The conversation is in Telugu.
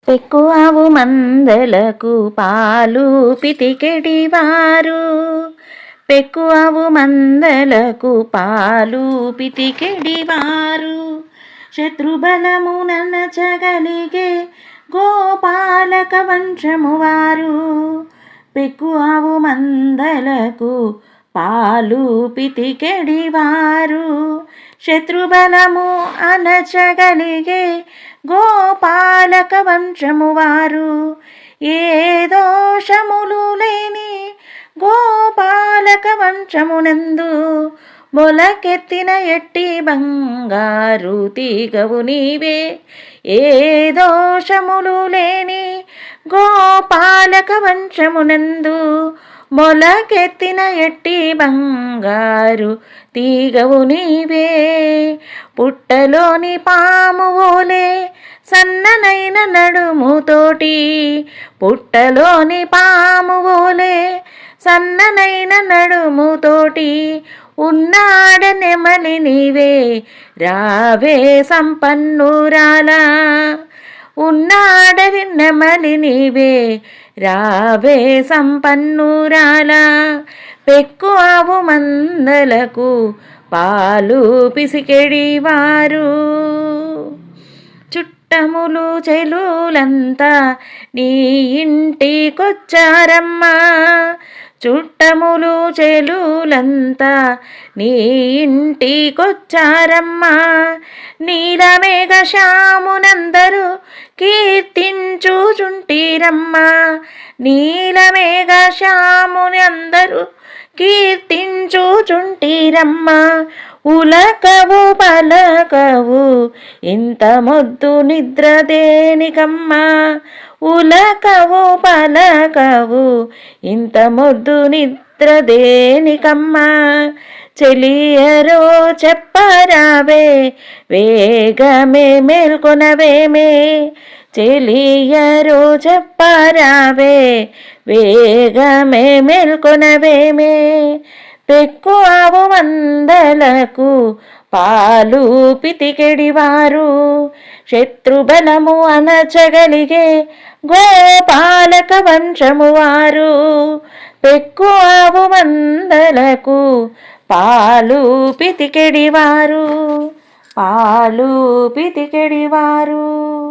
పెక్కువావు మందలకు పాలు పితికెడివారు. పెక్కువావు మందలకు పాలు పితికెడివారు. శత్రుబలముననచగలిగే గోపాలక వంశము వారు. పెక్కువావు మందలకు పాలు పితికెడివారు. శత్రుబలము అనచగలిగే గోపాలక వంశము వారు. ఏ దోషములు లేని గోపాలక వంశమునందు మొలకెత్తిన ఎట్టి బంగారు తీగవు నీవే. ఏ దోషములు లేని గోపాలక వంశమునందు మొలకెత్తిన ఎట్టి బంగారు తీగవు నీవే. పుట్టలోని పాము ఓలే సన్ననైన నడుముతోటి. పుట్టలోని పాము ఓలే సన్ననైన నడుముతోటి ఉన్నాడ నెమలి నీవే. రావే సంపన్నురాలా, ఉన్నాడ నెమలి నీవే. రావే సంపన్నురాలా. పెక్కువావు మందలకు పాలు పిసికెడివారు. చుట్టములు చెలులంతా నీ ఇంటికొచ్చారమ్మా. చుట్టములు చెలులంతా నీ ఇంటికొచ్చారమ్మా. నీలమేఘ శ్యామునందరూ కీర్తించుచుంటిరమ్మా. నీలమేఘ శ్యాముని అందరూ కీర్తించుచుంటిరమ్మా. ఉలకవు పలకవు ఇంత మొద్దు నిద్ర దేనికమ్మా. ఉలకవు పలకవు ఇంత మొద్దు నిద్ర దేనికమ్మా. చెలియరో చెప్పరావే వేగమే మేల్కొనవేమే. చెలియరో చెప్పరావే వేగమే మేల్కొనవేమే. పెక్కువావు మందలకు పాలు పితికెడివారు. శత్రుబలము అనచగలిగే గోపాలక వంశము వారు. పెక్కువావు మందలకు పాలు పితికెడివారు. పాలు పితికెడివారు.